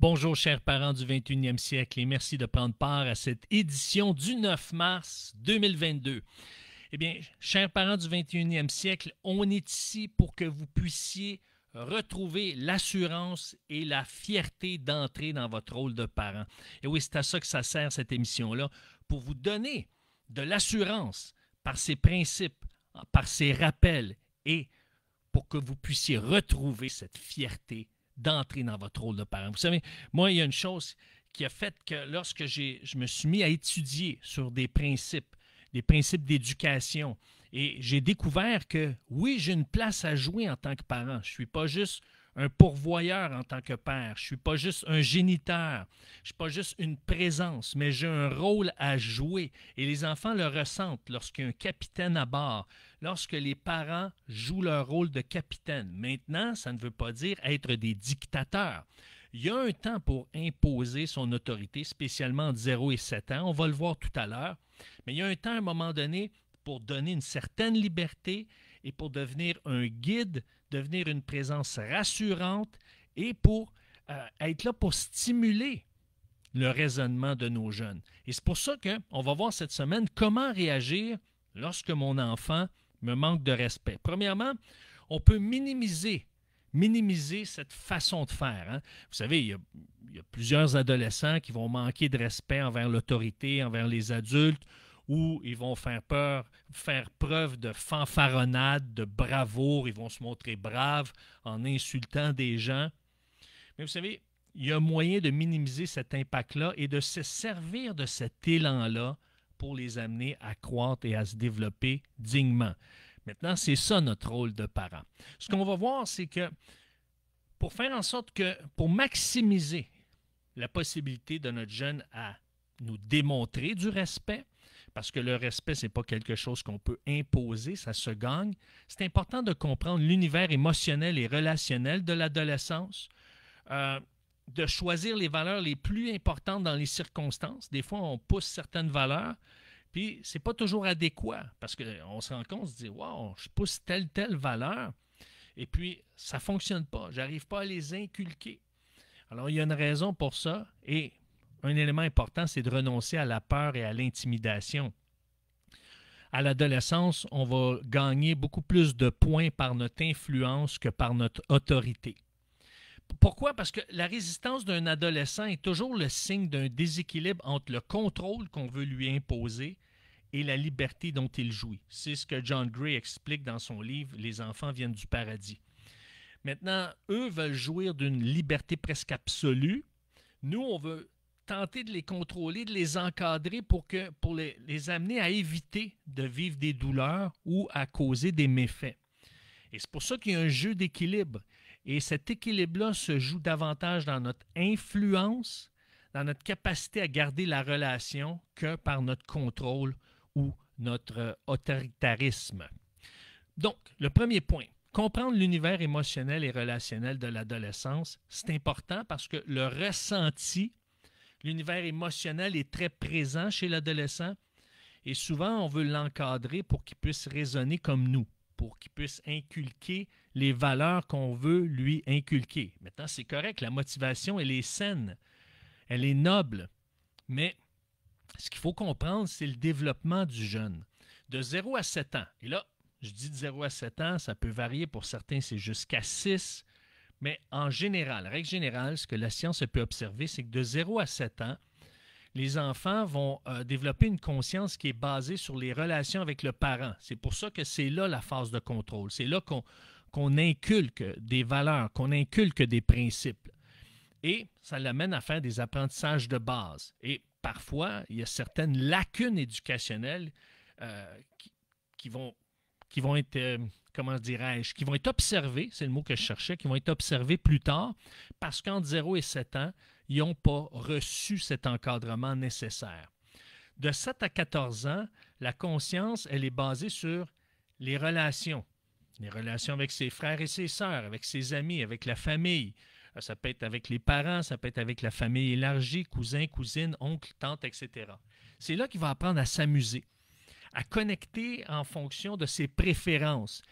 Bonjour, chers parents du 21e siècle, et merci de prendre part à cette édition du 9 mars 2022. Eh bien, chers parents du 21e siècle, on est ici pour que vous puissiez retrouver l'assurance et la fierté d'entrer dans votre rôle de parent. Et oui, c'est à ça que ça sert, cette émission-là, pour vous donner de l'assurance par ses principes, par ses rappels, et pour que vous puissiez retrouver cette fierté d'entrer dans votre rôle de parent. Vous savez, moi, il y a une chose qui a fait que lorsque je me suis mis à étudier sur des principes d'éducation, et j'ai découvert que, oui, j'ai une place à jouer en tant que parent. Je ne suis pas juste un pourvoyeur en tant que père. Je ne suis pas juste un géniteur. Je ne suis pas juste une présence, mais j'ai un rôle à jouer. Et les enfants le ressentent lorsqu'il y a un capitaine à bord, lorsque les parents jouent leur rôle de capitaine. Maintenant, ça ne veut pas dire être des dictateurs. Il y a un temps pour imposer son autorité, spécialement entre 0 et 7 ans. On va le voir tout à l'heure. Mais il y a un temps, à un moment donné, pour donner une certaine liberté et pour devenir un guide, devenir une présence rassurante et pour être là pour stimuler le raisonnement de nos jeunes. Et c'est pour ça qu'on va voir cette semaine comment réagir lorsque mon enfant me manque de respect. Premièrement, on peut minimiser cette façon de faire. Hein? Vous savez, il y a plusieurs adolescents qui vont manquer de respect envers l'autorité, envers les adultes, ou ils vont faire preuve de fanfaronnade, de bravoure, ils vont se montrer braves en insultant des gens. Mais vous savez, il y a moyen de minimiser cet impact-là et de se servir de cet élan-là pour les amener à croître et à se développer dignement. Maintenant, c'est ça notre rôle de parent. Ce qu'on va voir, c'est que pour faire en sorte que, pour maximiser la possibilité de notre jeune à nous démontrer du respect, parce que le respect, ce n'est pas quelque chose qu'on peut imposer, ça se gagne, c'est important de comprendre l'univers émotionnel et relationnel de l'adolescence, de choisir les valeurs les plus importantes dans les circonstances. Des fois, on pousse certaines valeurs, puis c'est pas toujours adéquat, parce qu'on se rend compte, on se dit « Wow, je pousse telle valeur, et puis ça ne fonctionne pas, je n'arrive pas à les inculquer. » Alors, il y a une raison pour ça, et un élément important, c'est de renoncer à la peur et à l'intimidation. À l'adolescence, on va gagner beaucoup plus de points par notre influence que par notre autorité. Pourquoi? Parce que la résistance d'un adolescent est toujours le signe d'un déséquilibre entre le contrôle qu'on veut lui imposer et la liberté dont il jouit. C'est ce que John Gray explique dans son livre « Les enfants viennent du paradis ». Maintenant, eux veulent jouir d'une liberté presque absolue. Nous, on veut tenter de les contrôler, de les encadrer pour les amener à éviter de vivre des douleurs ou à causer des méfaits. Et c'est pour ça qu'il y a un jeu d'équilibre. Et cet équilibre-là se joue davantage dans notre influence, dans notre capacité à garder la relation que par notre contrôle ou notre autoritarisme. Donc, le premier point, comprendre l'univers émotionnel et relationnel de l'adolescence, c'est important parce que le ressenti, l'univers émotionnel est très présent chez l'adolescent et souvent on veut l'encadrer pour qu'il puisse raisonner comme nous, pour qu'il puisse inculquer les valeurs qu'on veut lui inculquer. Maintenant, c'est correct, la motivation, elle est saine, elle est noble, mais ce qu'il faut comprendre, c'est le développement du jeune. De 0 à 7 ans, et là, je dis de 0 à 7 ans, ça peut varier, pour certains, c'est jusqu'à 6, mais en général, règle générale, ce que la science a pu observer, c'est que de 0 à 7 ans, les enfants vont développer une conscience qui est basée sur les relations avec le parent. C'est pour ça que c'est là la phase de contrôle. C'est là qu'on inculque des valeurs, qu'on inculque des principes. Et ça l'amène à faire des apprentissages de base. Et parfois, il y a certaines lacunes éducationnelles qui vont être, comment dirais-je, qui vont être observées, c'est le mot que je cherchais, qui vont être observées plus tard, parce qu'entre 0 et 7 ans, ils n'ont pas reçu cet encadrement nécessaire. De 7 à 14 ans, la conscience, elle est basée sur les relations avec ses frères et ses sœurs, avec ses amis, avec la famille. Ça peut être avec les parents, ça peut être avec la famille élargie, cousins, cousines, oncles, tantes, etc. C'est là qu'il va apprendre à s'amuser, à connecter en fonction de ses préférences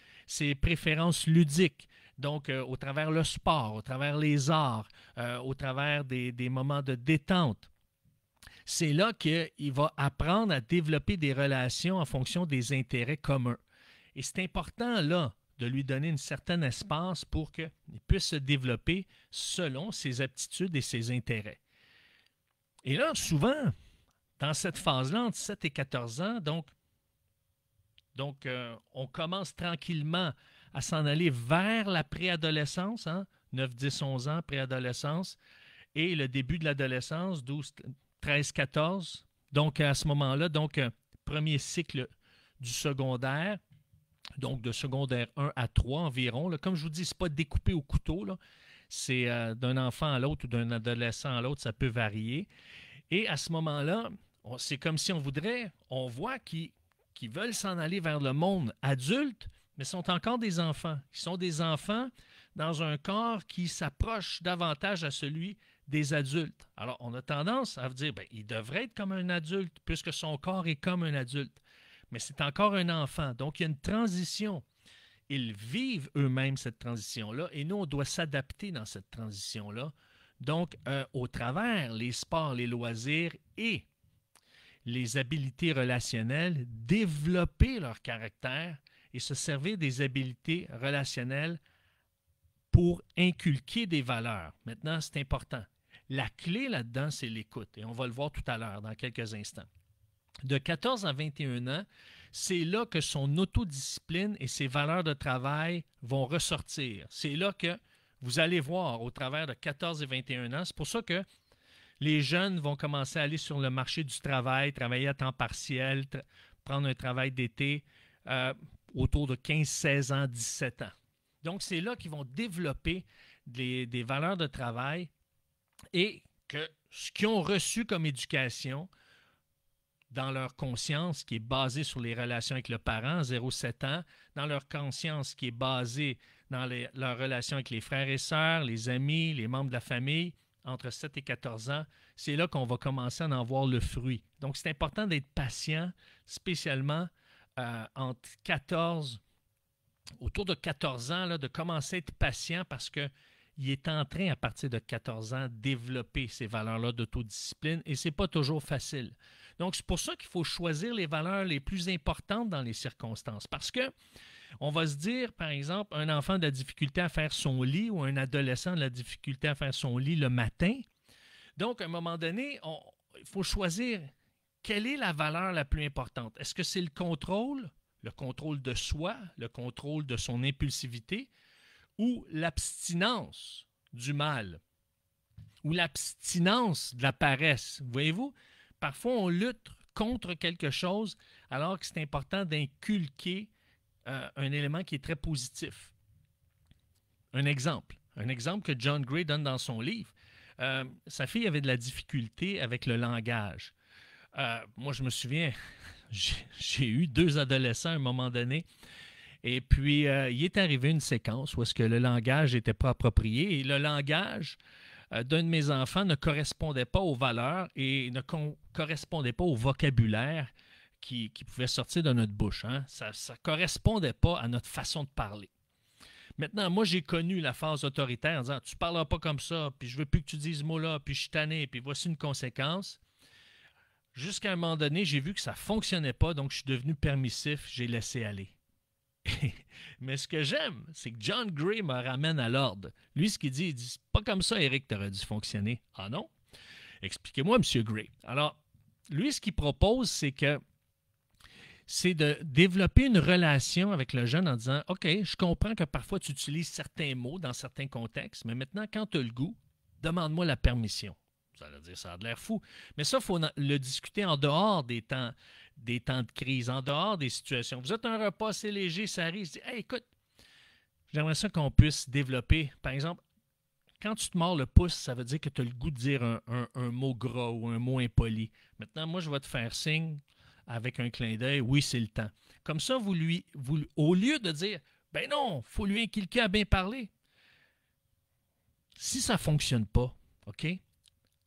ludiques, Donc, au travers le sport, au travers les arts, au travers des moments de détente. C'est là qu'il va apprendre à développer des relations en fonction des intérêts communs. Et c'est important, là, de lui donner un certain espace pour qu'il puisse se développer selon ses aptitudes et ses intérêts. Et là, souvent, dans cette phase-là, entre 7 et 14 ans, on commence tranquillement à s'en aller vers la préadolescence, 9, 10, 11 ans, préadolescence, et le début de l'adolescence, 12, 13, 14. Donc, à ce moment-là, premier cycle du secondaire, donc de secondaire 1 à 3 environ. Là. Comme je vous dis, ce n'est pas découpé au couteau. Là. C'est d'un enfant à l'autre ou d'un adolescent à l'autre, ça peut varier. Et à ce moment-là, c'est comme si on voit qu'ils veulent s'en aller vers le monde adulte, mais sont encore des enfants. Ils sont des enfants dans un corps qui s'approche davantage à celui des adultes. Alors, on a tendance à dire, il devrait être comme un adulte, puisque son corps est comme un adulte. Mais c'est encore un enfant. Donc, il y a une transition. Ils vivent eux-mêmes cette transition-là, et nous, on doit s'adapter dans cette transition-là. Donc, au travers les sports, les loisirs et les habiletés relationnelles, développer leur caractère et se servir des habiletés relationnelles pour inculquer des valeurs. Maintenant, c'est important. La clé là-dedans, c'est l'écoute, et on va le voir tout à l'heure, dans quelques instants. De 14 à 21 ans, c'est là que son autodiscipline et ses valeurs de travail vont ressortir. C'est là que vous allez voir au travers de 14 et 21 ans. C'est pour ça que les jeunes vont commencer à aller sur le marché du travail, travailler à temps partiel, prendre un travail d'été autour de 15, 16 ans, 17 ans. Donc, c'est là qu'ils vont développer des valeurs de travail et que ce qu'ils ont reçu comme éducation dans leur conscience qui est basée sur les relations avec le parent, 0-7 ans, dans leur conscience qui est basée dans leurs relations avec les frères et sœurs, les amis, les membres de la famille, entre 7 et 14 ans, c'est là qu'on va commencer à en voir le fruit. Donc, c'est important d'être patient, spécialement autour de 14 ans, là, de commencer à être patient parce qu'il est en train, à partir de 14 ans, de développer ces valeurs-là d'autodiscipline et ce n'est pas toujours facile. Donc, c'est pour ça qu'il faut choisir les valeurs les plus importantes dans les circonstances. Parce que on va se dire, par exemple, un enfant de la difficulté à faire son lit ou un adolescent de la difficulté à faire son lit le matin. Donc, à un moment donné, il faut choisir quelle est la valeur la plus importante. Est-ce que c'est le contrôle de soi, le contrôle de son impulsivité, ou l'abstinence du mal, ou l'abstinence de la paresse? Voyez-vous? Parfois, on lutte contre quelque chose alors que c'est important d'inculquer un élément qui est très positif. Un exemple que John Gray donne dans son livre. Sa fille avait de la difficulté avec le langage. Moi, je me souviens, j'ai eu 2 adolescents à un moment donné. Et puis, il est arrivé une séquence où est-ce que le langage n'était pas approprié. Et le langage d'un de mes enfants ne correspondait pas aux valeurs et ne correspondait pas au vocabulaire qui pouvait sortir de notre bouche. Hein? Ça ne correspondait pas à notre façon de parler. Maintenant, moi, j'ai connu la phase autoritaire en disant « Tu ne parleras pas comme ça, puis je ne veux plus que tu dises ce mot-là, puis je suis tanné, puis voici une conséquence. » Jusqu'à un moment donné, j'ai vu que ça ne fonctionnait pas, donc je suis devenu permissif, j'ai laissé aller. Mais ce que j'aime, c'est que John Gray me ramène à l'ordre. Lui, ce qu'il dit, il dit, c'est pas comme ça, Éric, tu aurais dû fonctionner. Ah non? Expliquez-moi, M. Gray. Alors, lui, ce qu'il propose, c'est de développer une relation avec le jeune en disant, OK, je comprends que parfois tu utilises certains mots dans certains contextes, mais maintenant, quand tu as le goût, demande-moi la permission. Vous allez dire, ça a l'air fou. Mais ça, il faut le discuter en dehors des temps de crise, en dehors des situations. Vous êtes un repas assez léger, ça arrive, je dis, hey, écoute, j'aimerais ça qu'on puisse développer, par exemple, quand tu te mords le pouce, ça veut dire que tu as le goût de dire un mot gras ou un mot impoli. Maintenant, moi, je vais te faire signe avec un clin d'œil, oui, c'est le temps. Comme ça, vous, au lieu de dire, ben non, il faut lui inculquer à bien parler. Si ça ne fonctionne pas, OK,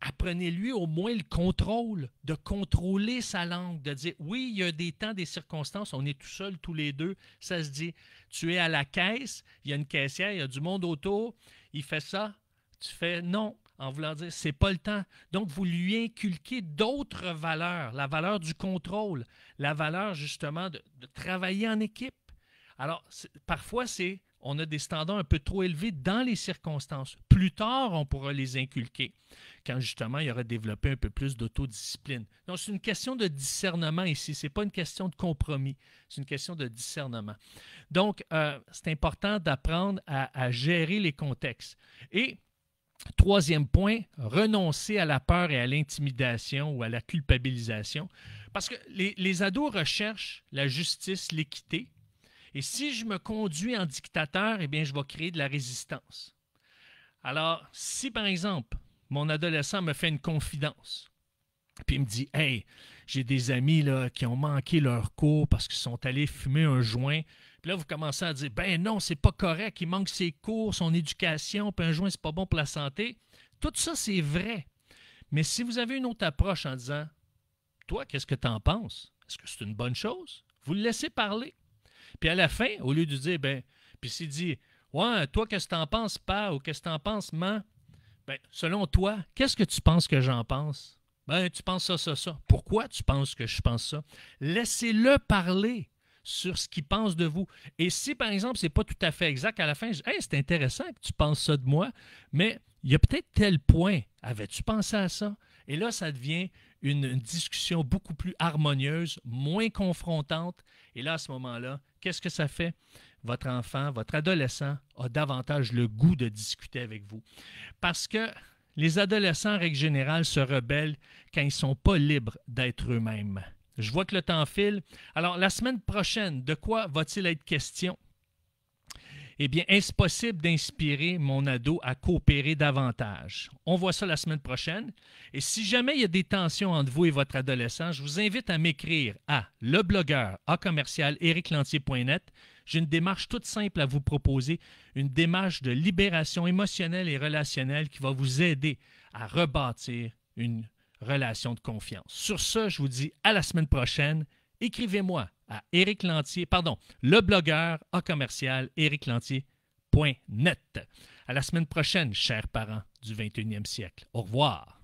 apprenez-lui au moins le contrôle, de contrôler sa langue, de dire, oui, il y a des temps, des circonstances, on est tout seul, tous les deux, ça se dit, tu es à la caisse, il y a une caissière, il y a du monde autour, il fait ça, tu fais non, en voulant dire, c'est pas le temps. Donc, vous lui inculquez d'autres valeurs, la valeur du contrôle, la valeur justement de travailler en équipe. Alors, parfois, on a des standards un peu trop élevés dans les circonstances. Plus tard, on pourra les inculquer, quand justement, il y aura développé un peu plus d'autodiscipline. Donc, c'est une question de discernement ici. Ce n'est pas une question de compromis. C'est une question de discernement. Donc, c'est important d'apprendre à gérer les contextes. Et troisième point, renoncer à la peur et à l'intimidation ou à la culpabilisation. Parce que les ados recherchent la justice, l'équité. Et si je me conduis en dictateur, eh bien, je vais créer de la résistance. Alors, si par exemple, mon adolescent me fait une confidence, puis il me dit « Hey, j'ai des amis là, qui ont manqué leur cours parce qu'ils sont allés fumer un joint. » Puis là, vous commencez à dire « Ben non, c'est pas correct, il manque ses cours, son éducation, puis un joint, c'est pas bon pour la santé. » Tout ça, c'est vrai. Mais si vous avez une autre approche en disant « Toi, qu'est-ce que tu en penses? Est-ce que c'est une bonne chose? » Vous le laissez parler. Puis à la fin, au lieu de dire, puis s'il dit, ouais, toi, qu'est-ce que t'en penses, pas, ou qu'est-ce que t'en penses, man? Selon toi, qu'est-ce que tu penses que j'en pense? Tu penses ça. Pourquoi tu penses que je pense ça? Laissez-le parler sur ce qu'il pense de vous. Et si, par exemple, c'est pas tout à fait exact, à la fin, je dis, hey, c'est intéressant que tu penses ça de moi, mais il y a peut-être tel point. Avais-tu pensé à ça? Et là, ça devient une discussion beaucoup plus harmonieuse, moins confrontante. Et là, à ce moment-là, qu'est-ce que ça fait? Votre enfant, votre adolescent a davantage le goût de discuter avec vous. Parce que les adolescents, en règle générale, se rebellent quand ils ne sont pas libres d'être eux-mêmes. Je vois que le temps file. Alors, la semaine prochaine, de quoi va-t-il être question? Eh bien, est-ce possible d'inspirer mon ado à coopérer davantage? On voit ça la semaine prochaine. Et si jamais il y a des tensions entre vous et votre adolescent, je vous invite à m'écrire à leblogueur@ericlantier.net. J'ai une démarche toute simple à vous proposer, une démarche de libération émotionnelle et relationnelle qui va vous aider à rebâtir une relation de confiance. Sur ce, je vous dis à la semaine prochaine. Écrivez-moi à leblogueur@ericlantier.net. À la semaine prochaine, chers parents du 21e siècle. Au revoir.